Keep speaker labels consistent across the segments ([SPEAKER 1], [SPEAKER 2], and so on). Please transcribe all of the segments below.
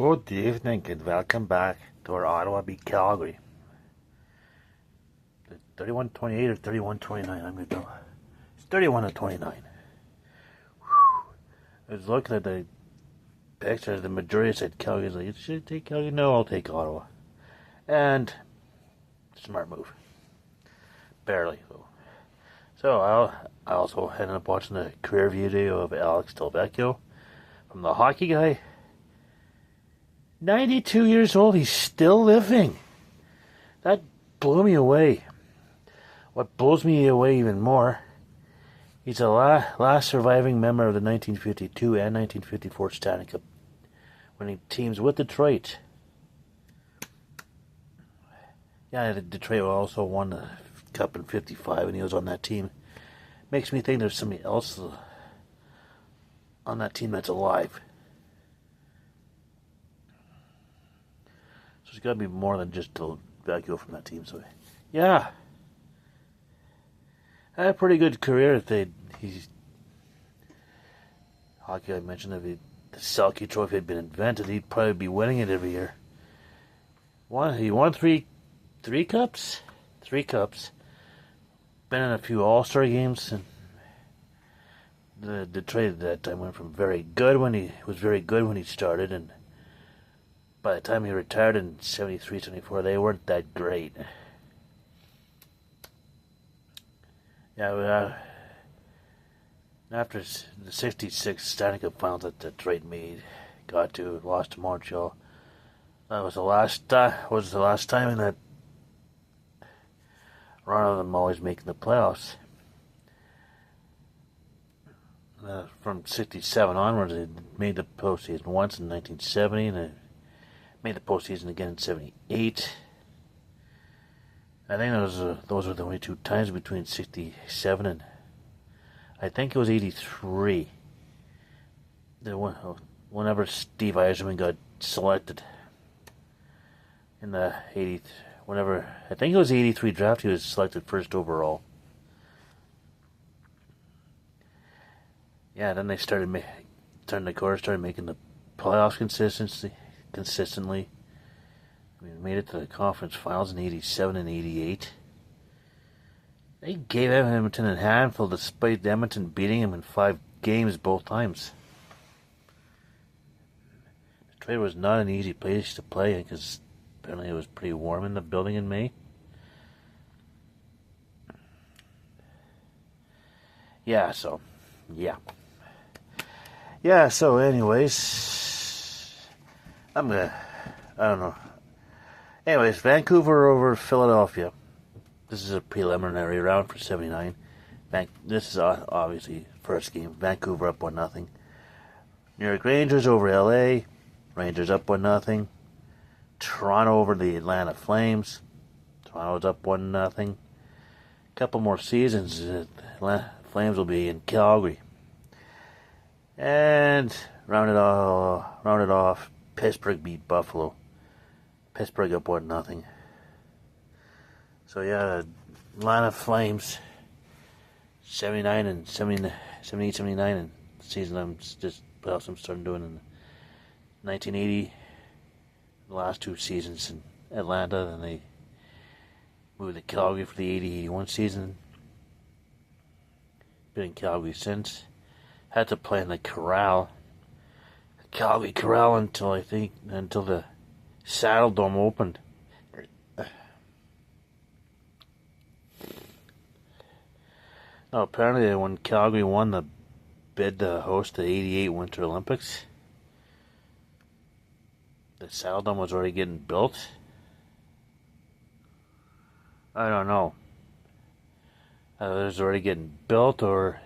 [SPEAKER 1] Good evening and welcome back to our Ottawa beat Calgary. 31-28 or 31-29, I'm going to go. It's 31-29. I was looking at the picture, the majority said Calgary. I was like, should I take Calgary? No, I'll take Ottawa. And, smart move. Barely, though. So, I also ended up watching a career video of Alex Delvecchio from the hockey guy. 92 years old, he's still living. That blew me away. What blows me away even more, he's the last surviving member of the 1952 and 1954 Stanley Cup winning teams with Detroit. Yeah, Detroit also won the Cup in 55 and he was on that team. Makes me think there's somebody else on that team that's alive. So it's got to be more than just Delvecchio from that team. So, yeah. Had a pretty good career. He's hockey. I mentioned if the Selke Trophy had been invented, he'd probably be winning it every year. He won three cups. 3 cups. Been in a few All-Star games, and the Detroit at that time went from very good when he started, and by the time he retired in 73, 74, they weren't that great. Yeah, after the 66 Stanley Cup Finals that Detroit lost to Montreal, that was the last time in that run of them always making the playoffs. From 67 onwards, they made the postseason once in 1970, and they made the postseason again in 78. I think those were the only 2 times between 67 and I think it was 83. Whenever Steve Yzerman got selected in the I think it was the 83 draft, he was selected first overall. Yeah, then they started making the playoffs consistently. We made it to the conference finals in 87 and 88. They gave Edmonton a handful despite Edmonton beating him in 5 games both times. Detroit was not an easy place to play because apparently it was pretty warm in the building in May. Yeah, so anyways, I don't know. Anyways, Vancouver over Philadelphia. This is a preliminary round for 79. This is obviously first game. Vancouver up 1-0. New York Rangers over LA. Rangers up 1-0. Toronto over the Atlanta Flames. Toronto's up 1-0. Couple more seasons, Flames will be in Calgary. And rounded off, Pittsburgh beat Buffalo. Pittsburgh up 1-0. So yeah, Atlanta Flames 78, 79, and the season I'm starting doing in 1980. The last 2 seasons in Atlanta, then they moved to Calgary for the 80-81 season. Been in Calgary since. Had to play in the Corral, Calgary Corral until the Saddle Dome opened. Now, apparently when Calgary won the bid to host the 88 Winter Olympics, the Saddle Dome was already getting built. I don't know. It was already getting built or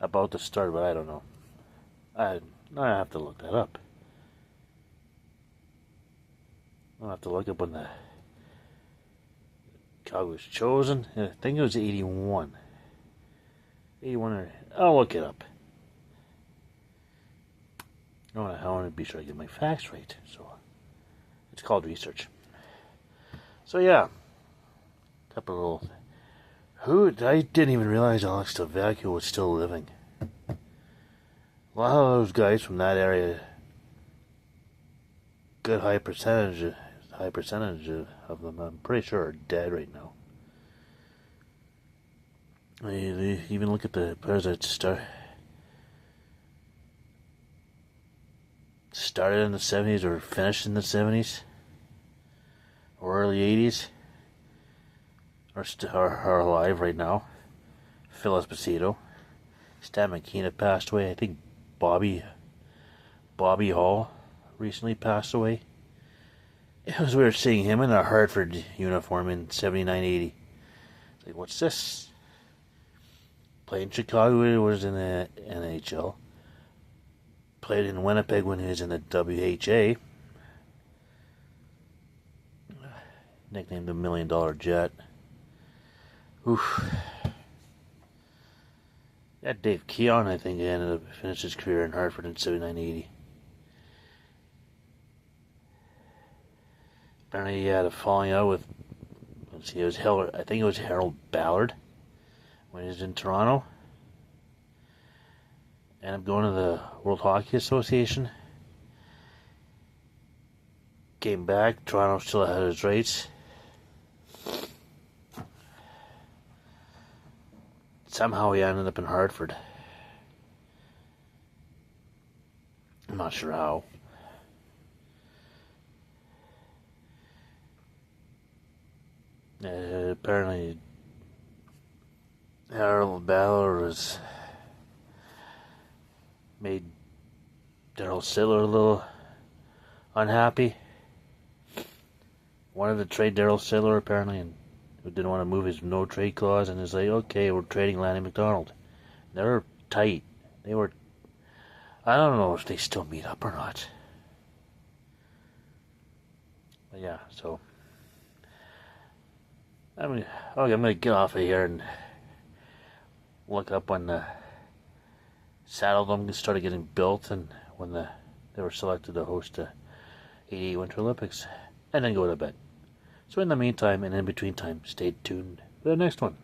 [SPEAKER 1] about to start, but I don't know. I have to look that up. I'll have to look up when the Calgary was chosen. I think it was 81. 81 I'll look it up. I want to be sure I get my facts right. So it's called research. So yeah. Couple of little... I didn't even realize Alex Delvecchio was still living. A lot of those guys from that area good high percentage of them, I'm pretty sure, are dead right now. They even look at the players that started in the 70s or finished in the 70s or early 80s are alive right now. Phil Esposito, Stan McKenna passed away. I think Bobby Hall recently passed away. It was weird seeing him in a Hartford uniform in 79-80. Like, what's this? Played in Chicago, he was in the NHL. Played in Winnipeg when he was in the WHA. Nicknamed the $1 Million Jet. Oof. Yeah, Dave Keon, I think, ended up finished his career in Hartford in 79-80. Apparently he had a falling out with, I think it was Harold Ballard when he was in Toronto. Ended up going to the World Hockey Association. Came back, Toronto still had his rights. Somehow he ended up in Hartford. I'm not sure how. Apparently, Harold Ballard was made Daryl Sittler a little unhappy. Wanted to trade Daryl Sittler apparently, and didn't want to move his no trade clause, and it's like, okay, we're trading Lanny McDonald. They were tight. They were. I don't know if they still meet up or not. But yeah, so okay, I'm gonna get off of here and look up when the Saddle Dome started getting built and when they were selected to host the '88 Winter Olympics, and then go to bed. So in the meantime and in between time, stay tuned for the next one.